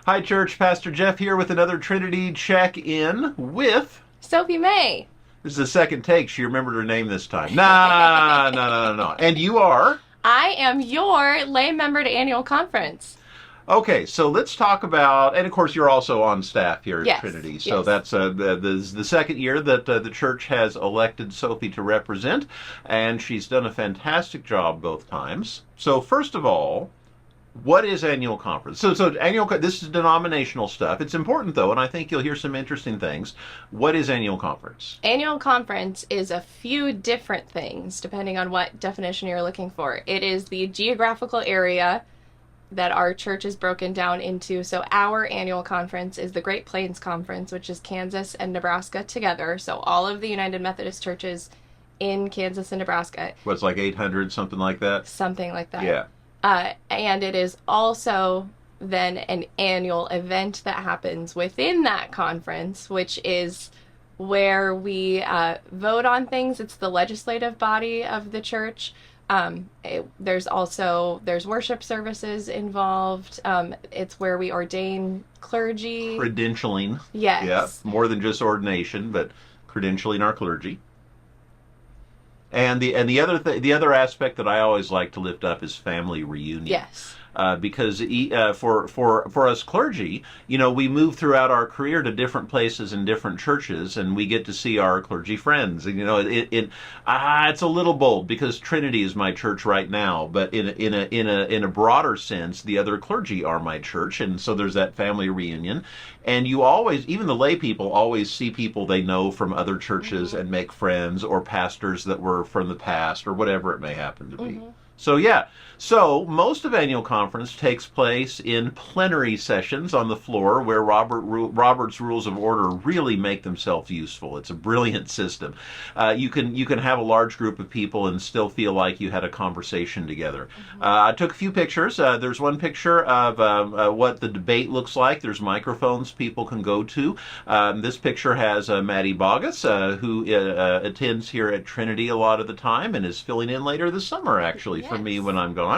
Hi, Church. Pastor Jeff here with another Trinity check-in with Sophie May. This is the second take. She remembered her name this time. Nah, no. And you are? I am your lay member to annual conference. Okay, so let's talk about, and of course you're also on staff here at Yes, Trinity. So yes. that's the second year that the church has elected Sophie to represent, and she's done a fantastic job both times. So first of all, what is annual conference? This is denominational stuff. It's important though, and I think you'll hear some interesting things. What is annual conference? Annual conference is a few different things depending on what definition you're looking for. It is the geographical area that our church is broken down into. So our annual conference is the Great Plains Conference, which is Kansas and Nebraska together. So all of the United Methodist churches in Kansas and Nebraska. What's like 800, something like that? Something like that. Yeah. And it is also then an annual event that happens within that conference, which is where we vote on things. It's the legislative body of the church. There's worship services involved. It's where we ordain clergy. Credentialing. Yes. Yeah, more than just ordination, but credentialing our clergy. And the other aspect that I always like to lift up is family reunion. Yes. Because for us clergy, we move throughout our career to different places and different churches, and we get to see our clergy friends. And it's a little bold because Trinity is my church right now, but in a broader sense, the other clergy are my church, and so there's that family reunion. And you always, even the lay people, always see people they know from other churches and make friends, or pastors that were from the past, or whatever it may happen to be. So most of annual conference takes place in plenary sessions on the floor where Robert's Rules of Order really make themselves useful. It's a brilliant system. You can have a large group of people and still feel like you had a conversation together. I took a few pictures. There's one picture of what the debate looks like. There's microphones people can go to. This picture has Maddie Bogus, who attends here at Trinity a lot of the time and is filling in later this summer, actually, for me when I'm gone.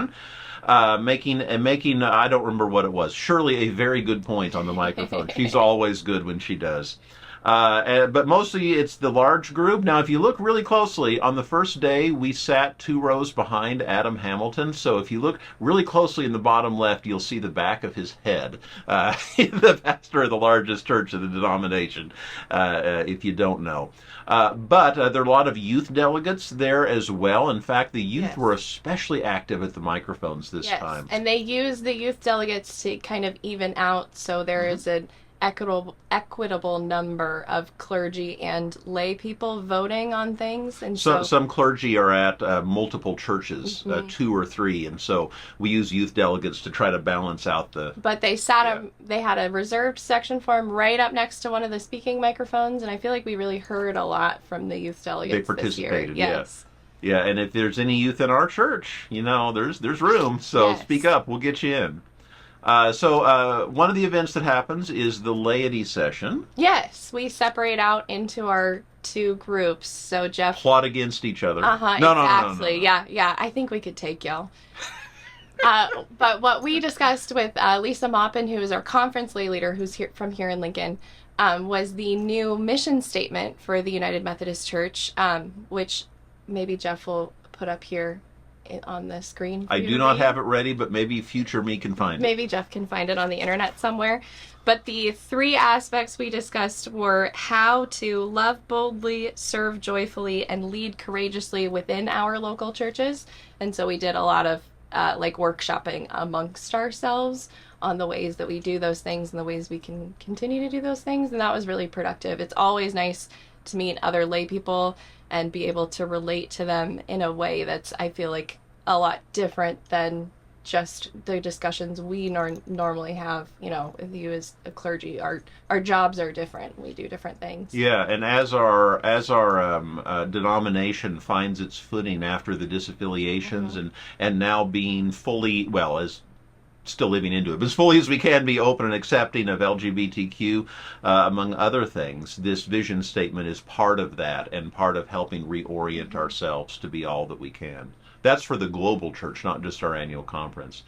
Making I don't remember what it was. Surely a very good point on the microphone. She's always good when she does. But mostly it's the large group. Now, if you look really closely, on the first day, we sat 2 rows behind Adam Hamilton. So if you look really closely in the bottom left, you'll see the back of his head. The pastor of the largest church of the denomination, if you don't know. But there are a lot of youth delegates there as well. In fact, the youth were especially active at the microphones this time. And they use the youth delegates to kind of even out, so there is an equitable number of clergy and lay people voting on things. And so some clergy are at multiple churches, 2 or 3, and so we use youth delegates to try to balance out the... But they they had a reserved section for them right up next to one of the speaking microphones, and I feel like we really heard a lot from the youth delegates. They participated, this year. Yes. Yeah, and if there's any youth in our church, there's room, so speak up, we'll get you in. So one of the events that happens is the Laity session. Yes, we separate out into our 2 groups. So Jeff... Plot against each other. No, exactly. No. Yeah, I think we could take y'all. But what we discussed with Lisa Maupin, who is our conference lay leader, who's from here in Lincoln, was the new mission statement for the United Methodist Church, which maybe Jeff will put up here on the screen. I do not have it ready, but maybe future me can find it. Maybe Jeff can find it on the internet somewhere. But the 3 aspects we discussed were how to love boldly, serve joyfully, and lead courageously within our local churches. And so we did a lot of workshopping amongst ourselves on the ways that we do those things and the ways we can continue to do those things. And that was really productive. It's always nice to meet other lay people and be able to relate to them in a way that's, I feel like, a lot different than just the discussions we normally have, with you as a clergy. Our jobs are different. We do different things. Yeah, and as our denomination finds its footing after the disaffiliations and now being fully, as still living into it, but as fully as we can be open and accepting of LGBTQ, among other things. This vision statement is part of that and part of helping reorient ourselves to be all that we can. That's for the global church, not just our annual conference.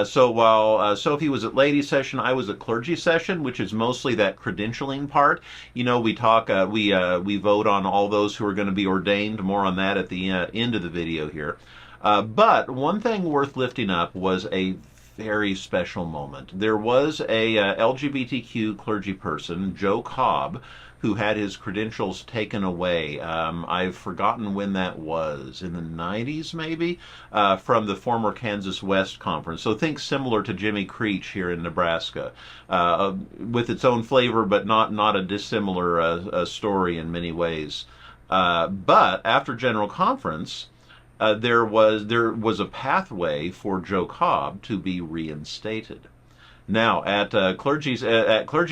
So while Sophie was at Laity session, I was at Clergy session, which is mostly that credentialing part. You know, we talk, we vote on all those who are going to be ordained. More on that at the end of the video here. But one thing worth lifting up was a very special moment. There was a LGBTQ clergy person, Joe Cobb, who had his credentials taken away. I've forgotten when that was, in the 90s maybe, from the former Kansas West Conference. So think similar to Jimmy Creech here in Nebraska, with its own flavor, but not a dissimilar story in many ways. But after General Conference, there was a pathway for Joe Cobb to be reinstated. Now, at clergy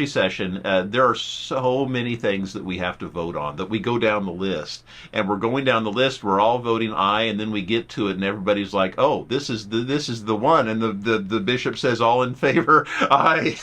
session, there are so many things that we have to vote on, that we go down the list. And we're going down the list, we're all voting aye, and then we get to it, and everybody's like, oh, this is the one. And the bishop says, all in favor, aye.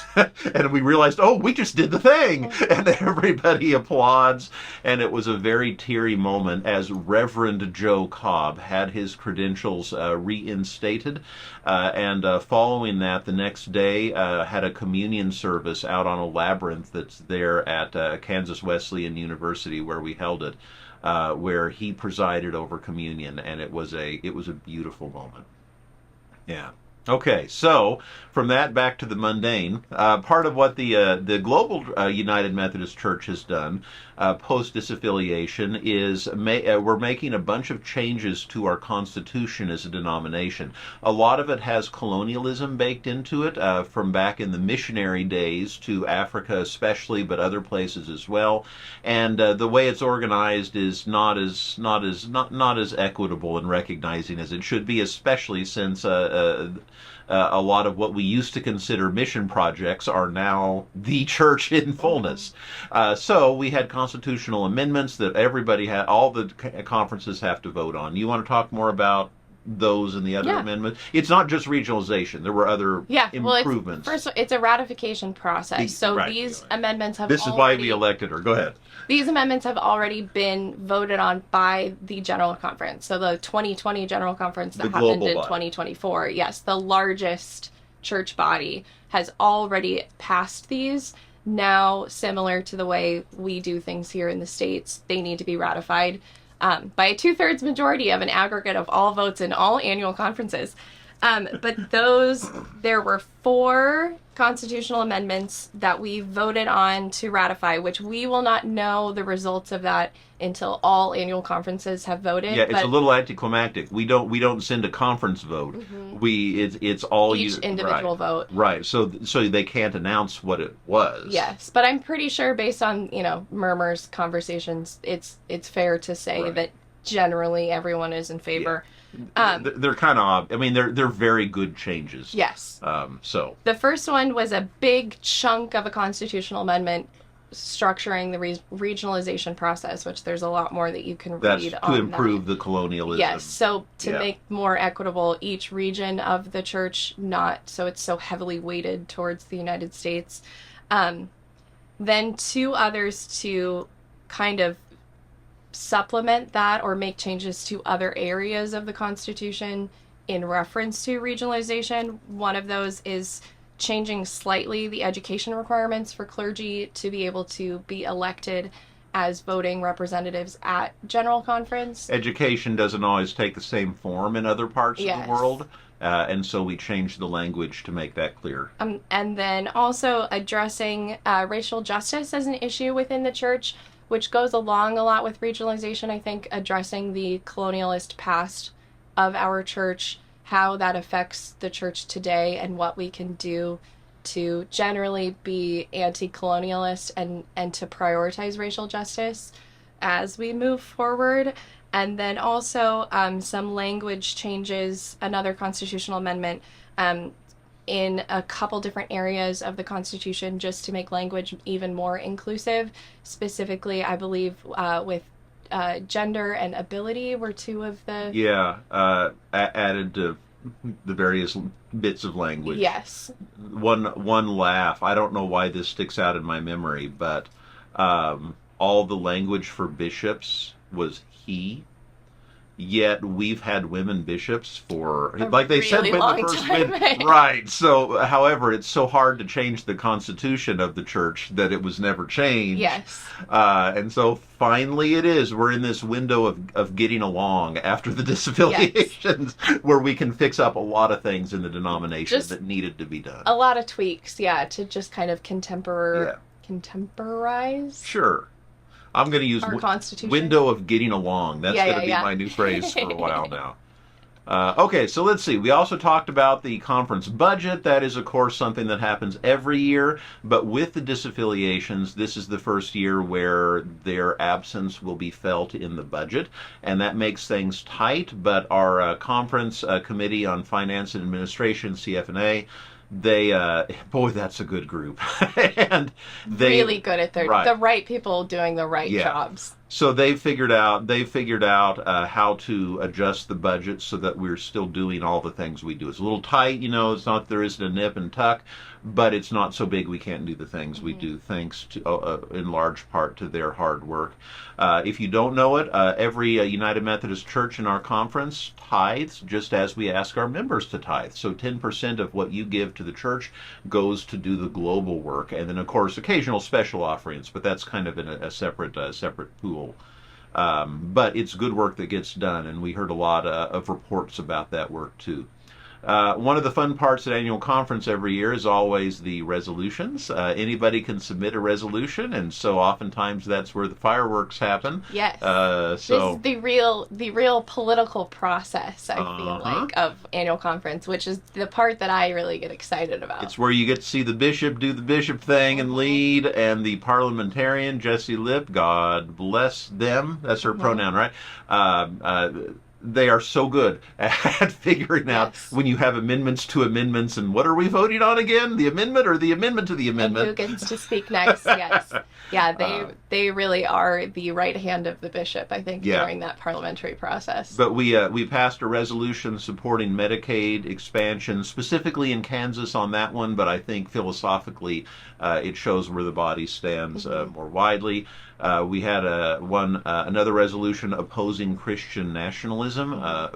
And we realized, oh, we just did the thing. And everybody applauds. And it was a very teary moment as Reverend Joe Cobb had his credentials reinstated. And following that, the next day, had a communion service out on a labyrinth that's there at Kansas Wesleyan University where we held it, where he presided over communion, and it was a beautiful moment. Yeah. Okay, so from that back to the mundane, part of what the global United Methodist Church has done post disaffiliation is we're making a bunch of changes to our constitution as a denomination. A lot of it has colonialism baked into it from back in the missionary days to Africa especially, but other places as well. And the way it's organized is not as equitable and recognizing as it should be, especially since a lot of what we used to consider mission projects are now the church in fullness. So we had constitutional amendments that everybody had, all the conferences have to vote on. You want to talk more about those and the other amendments? It's not just regionalization. There were other improvements. Well, it's a ratification process. So these amendments have This is why we elected her. Go ahead. These amendments have already been voted on by the General Conference. So the 2020 General Conference that happened in 2024, yes, the largest church body has already passed these. Now, similar to the way we do things here in the States, they need to be ratified by a 2/3 majority of an aggregate of all votes in all annual conferences. But there were 4 constitutional amendments that we voted on to ratify, which we will not know the results of that until all annual conferences have voted. Yeah, it's a little anticlimactic. We don't send a conference vote. Mm-hmm. It's all each individual vote. Right. So they can't announce what it was. Yes, but I'm pretty sure based on, murmurs, conversations, it's fair to say that generally everyone is in favor. Yeah. They're kind of, they're very good changes. Yes. So the first one was a big chunk of a constitutional amendment structuring the regionalization process, which there's a lot more that you can read on. To improve the colonialism. Yes. So to make more equitable each region of the church, not so it's so heavily weighted towards the United States. Then 2 others to kind of supplement that or make changes to other areas of the Constitution in reference to regionalization. One of those is changing slightly the education requirements for clergy to be able to be elected as voting representatives at General Conference. Education doesn't always take the same form in other parts of the world. And so we changed the language to make that clear. And then also addressing racial justice as an issue within the church, which goes along a lot with regionalization. I think addressing the colonialist past of our church, how that affects the church today, and what we can do to generally be anti-colonialist and to prioritize racial justice as we move forward. And then also some language changes, another constitutional amendment in a couple different areas of the Constitution just to make language even more inclusive. Specifically, I believe with gender and ability were 2 of the... Yeah, added to the various bits of language. Yes. One laugh. I don't know why this sticks out in my memory, but all the language for bishops was he. Yet we've had women bishops for, A like they said, really when the long first time. women, right? So, however, it's so hard to change the constitution of the church that it was never changed. Yes. And so finally, it is. We're in this window of getting along after the disaffiliations, where we can fix up a lot of things in the denomination that needed to be done. A lot of tweaks, yeah, to just kind of contemporize. Sure. I'm going to use our Constitution. Window of getting along. That's going to be my new phrase for a while now. Okay, so let's see. We also talked about the conference budget. That is, of course, something that happens every year. But with the disaffiliations, this is the first year where their absence will be felt in the budget. And that makes things tight. But our conference committee on finance and administration, CF&A, they boy, that's a good group. And they really good at the right people doing the right jobs. So they figured out how to adjust the budget so that we're still doing all the things we do. It's a little tight, it's not, there isn't a nip and tuck, but it's not so big we can't do the things we do, thanks to in large part to their hard work. If you don't know it, every United Methodist Church in our conference tithes just as we ask our members to tithe. So 10% of what you give to the church goes to do the global work, and then of course occasional special offerings, but that's kind of in a separate pool. But it's good work that gets done, and we heard a lot of reports about that work too. One of the fun parts at annual conference every year is always the resolutions. Anybody can submit a resolution, and so oftentimes that's where the fireworks happen. Yes. So this is the real political process, I feel like, of annual conference, which is the part that I really get excited about. It's where you get to see the bishop do the bishop thing and lead, and the parliamentarian, Jessie Lipp, God bless them. That's her pronoun, right? They are so good at figuring out when you have amendments to amendments, and what are we voting on again? The amendment or the amendment to the amendment? And who gets to speak next? Yes. Yeah, they really are the right hand of the bishop, I think, during that parliamentary process. But we passed a resolution supporting Medicaid expansion, specifically in Kansas on that one, but I think philosophically it shows where the body stands more widely. We had another resolution opposing Christian nationalism.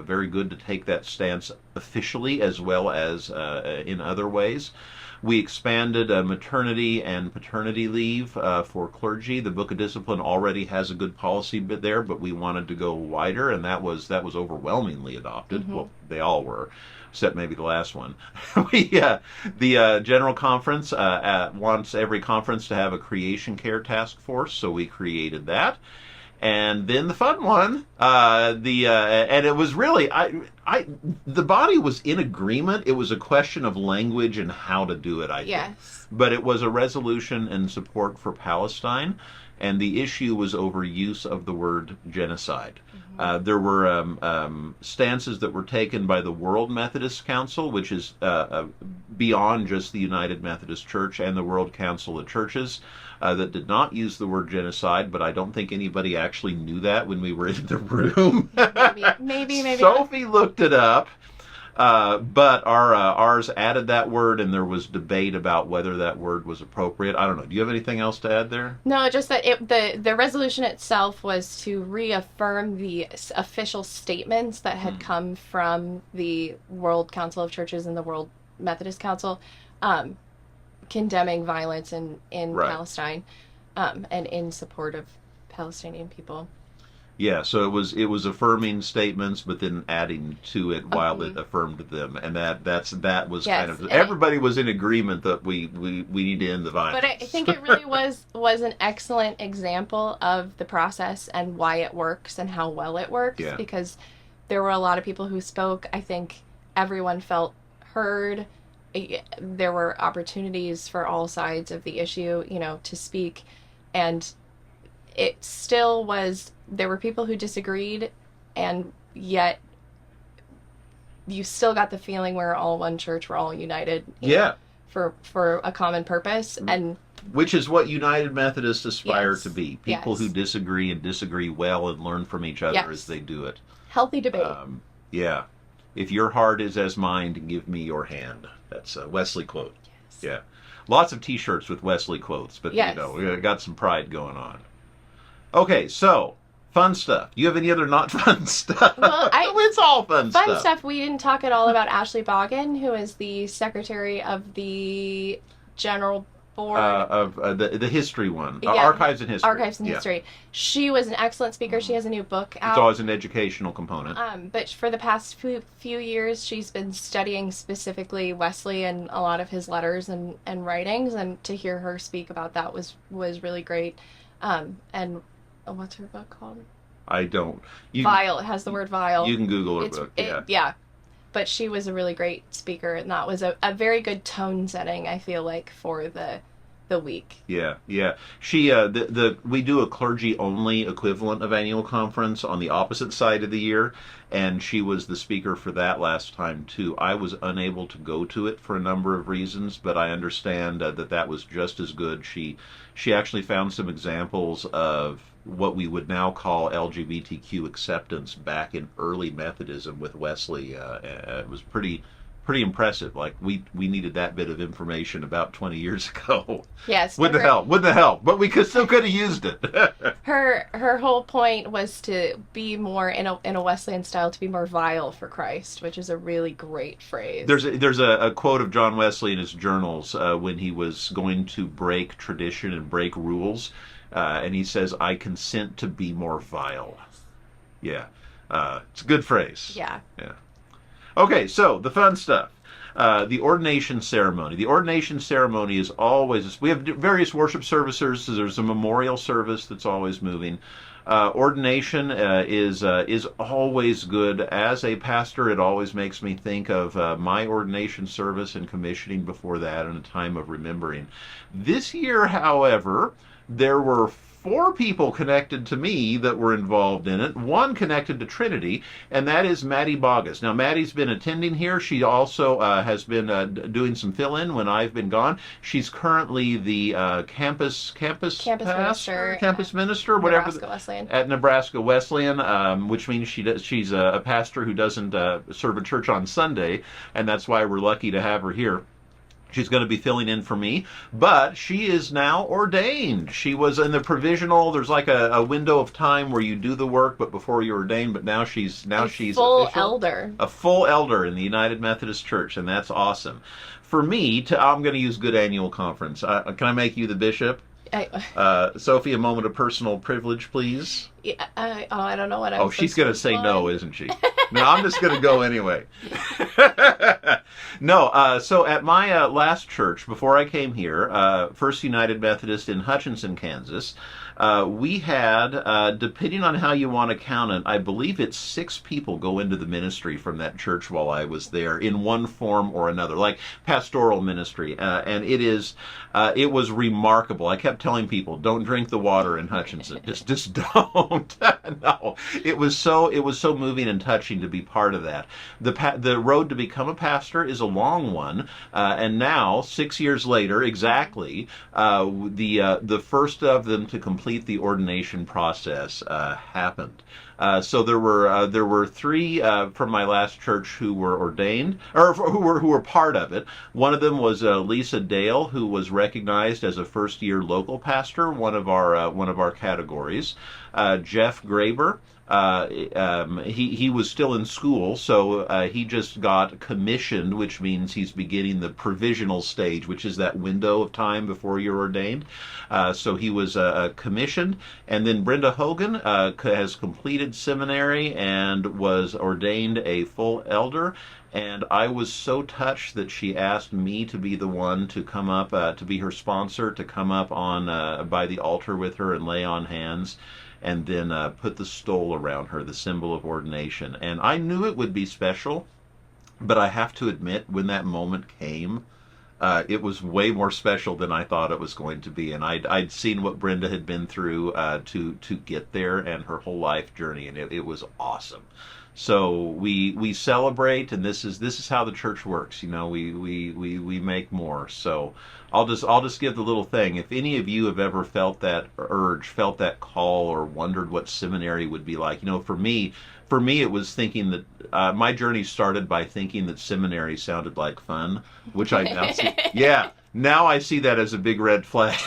Very good to take that stance officially as well as in other ways. We expanded maternity and paternity leave for clergy. The Book of Discipline already has a good policy bit there, but we wanted to go wider, and that was overwhelmingly adopted. Well, they all were, except maybe the last one. The General Conference wants every conference to have a creation care task force, so we created that. And then the fun one, and it was really, the body was in agreement. It was a question of language and how to do it, I think. Yes. But it was a resolution in support for Palestine, and the issue was over use of the word genocide. There were stances that were taken by the World Methodist Council, which is beyond just the United Methodist Church, and the World Council of Churches, that did not use the word genocide, but I don't think anybody actually knew that when we were in the room. Maybe. Sophie looked it up. But ours added that word, and there was debate about whether that word was appropriate. I don't know. Do you have anything else to add there? No, just that the resolution itself was to reaffirm the official statements that had come from the World Council of Churches and the World Methodist Council, condemning violence in Palestine, and in support of Palestinian people. Yeah, so it was affirming statements, but then adding to it while it affirmed them, and that was kind of everybody was in agreement that we need to end the violence. But I think it really was an excellent example of the process and why it works and how well it works, because there were a lot of people who spoke. I think everyone felt heard. There were opportunities for all sides of the issue, to speak, and it still was. There were people who disagreed, and yet you still got the feeling we're all one church, we're all united. For a common purpose, and which is what United Methodists aspire to be. People who disagree and disagree well and learn from each other as they do it. Healthy debate. If your heart is as mine, give me your hand. That's a Wesley quote. Yes. Yeah. Lots of T-shirts with Wesley quotes, but we got some pride going on. Okay, so Fun stuff. Do you have any other not fun stuff? Well, It's all fun stuff. Fun stuff. We didn't talk at all about Ashley Boggin, who is the secretary of the General Board of the history one. Yeah. Archives and History. Archives and History. She was an excellent speaker. She has a new book out. It's always an educational component. But for the past few years, she's been studying specifically Wesley and a lot of his letters and writings, and to hear her speak about that was really great. And what's her book called? I don't. Vile. It has the word vile. You can Google her book. Yeah. But she was a really great speaker, and that was a very good tone setting, I feel like, for the week. Yeah. She we do a clergy only equivalent of annual conference on the opposite side of the year, and she was the speaker for that last time too. I was unable to go to it for a number of reasons, but I understand that was just as good. She actually found some examples of what we would now call LGBTQ acceptance back in early Methodism with Wesley. It was pretty impressive. Like we needed that bit of information about 20 years ago. Yes. Wouldn't have helped, but we still could have used it. Her whole point was to be more in a Wesleyan style, to be more vile for Christ, which is a really great phrase. There's a quote of John Wesley in his journals when he was going to break tradition and break rules, and he says, "I consent to be more vile." Yeah, it's a good phrase. Yeah. Okay, so the fun stuff. The ordination ceremony. The ordination ceremony is always... We have various worship services. So there's a memorial service that's always moving. Ordination is always good. As a pastor, it always makes me think of my ordination service and commissioning before that, and a time of remembering. This year, however, there were 4 people connected to me that were involved in it. 1 connected to Trinity, and that is Maddie Bogus. Now, Maddie's been attending here. She also has been doing some fill-in when I've been gone. She's currently the campus minister, whatever. Nebraska Wesleyan. At Nebraska Wesleyan, which means she's a pastor who doesn't serve a church on Sunday, and that's why we're lucky to have her here. She's going to be filling in for me, but she is now ordained. She was in the provisional. There's like a window of time where you do the work, but before you're ordained. But now she's full official, elder, a full elder in the United Methodist Church, and that's awesome. For me, I'm going to use good annual conference. Can I make you the bishop? Sophie, a moment of personal privilege, please. Yeah, I don't know what I'm. Oh, she's going to say no, isn't she? No, I'm just going to go anyway. No, so at my last church, before I came here, First United Methodist in Hutchinson, Kansas, we had, depending on how you want to count it, I believe it's 6 people go into the ministry from that church while I was there in one form or another, like pastoral ministry. And it was remarkable. I kept telling people, don't drink the water in Hutchinson. Just don't. No, it was so moving and touching to be part of that. The road to become a pastor is a long one, and now 6 years later, exactly, the first of them to complete the ordination process happened. So there were 3 from my last church who were ordained, or who were part of it. One of them was Lisa Dale, who was recognized as a first-year local pastor, one of our categories. Jeff Graber. He was still in school, so he just got commissioned, which means he's beginning the provisional stage, which is that window of time before you're ordained. So he was commissioned, and then Brenda Hogan has completed seminary and was ordained a full elder. And I was so touched that she asked me to be the one to come up, to be her sponsor, to come up on by the altar with her and lay on hands, and then put the stole around her, the symbol of ordination. And I knew it would be special, but I have to admit, when that moment came, it was way more special than I thought it was going to be. And I'd seen what Brenda had been through to get there, and her whole life journey, and it was awesome. So we celebrate, and this is how the church works. You know, we make more. So I'll just give the little thing. If any of you have ever felt that urge, felt that call, or wondered what seminary would be like, you know, for me it was thinking that my journey started by thinking that seminary sounded like fun, which I now see. Yeah. Now I see that as a big red flag.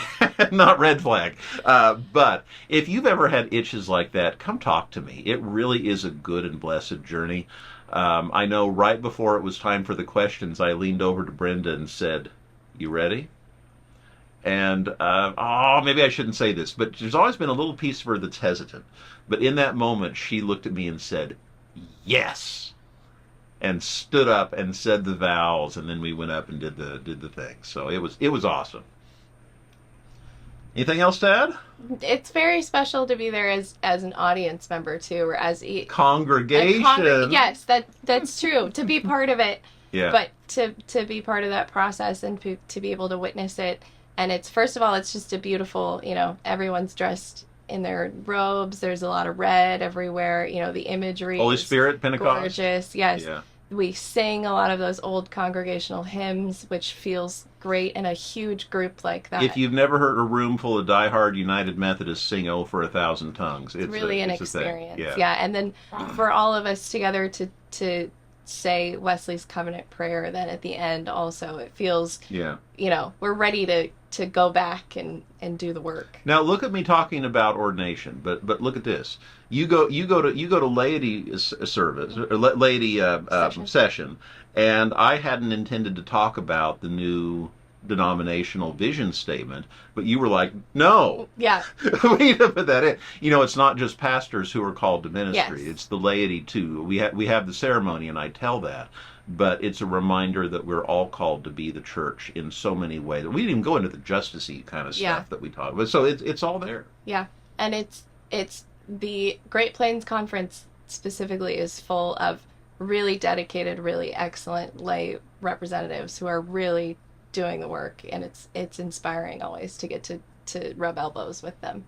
Not red flag. But if you've ever had itches like that, come talk to me. It really is a good and blessed journey. I know right before it was time for the questions, I leaned over to Brenda and said, "You ready?" And, maybe I shouldn't say this, but there's always been a little piece of her that's hesitant. But in that moment, she looked at me and said, "Yes," and stood up and said the vows, and then we went up and did the thing. So it was awesome. Anything else to add? It's very special to be there as an audience member too, or as Congregation. Yes, that's true. To be part of it, Yeah. but to be part of that process and to be able to witness it. And it's, first of all, it's just a beautiful, everyone's dressed in their robes. There's a lot of red everywhere. The imagery. Holy Spirit, Pentecost. Gorgeous. Yes. Yeah. We sing a lot of those old congregational hymns, which feels great in a huge group like that. If you've never heard a room full of diehard United Methodists sing "Oh for a Thousand Tongues," it's really an it's experience. Yeah. And then for all of us together to say Wesley's covenant prayer, then at the end also, it feels, we're ready to go back and do the work. Now look at me talking about ordination, but look at this. You go to laity service or laity session, and I hadn't intended to talk about the new denominational vision statement, but you were like, "No, Yeah, we need to put that in." It's not just pastors who are called to ministry; Yes. it's the laity too. We have the ceremony, and I tell that. But it's a reminder that we're all called to be the church in so many ways. We didn't even go into the justice-y kind of stuff that we talk about. So it's all there. Yeah, and it's the Great Plains Conference specifically is full of really dedicated, really excellent lay representatives who are really doing the work, and it's inspiring always to get to rub elbows with them.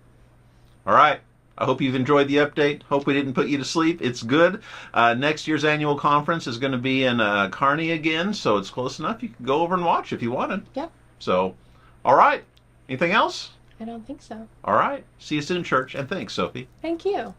All right. I hope you've enjoyed the update. Hope we didn't put you to sleep. It's good. Next year's annual conference is going to be in Kearney again, so it's close enough. You can go over and watch if you wanted. Yep. So, all right. Anything else? I don't think so. All right. See you soon, church, and thanks, Sophie. Thank you.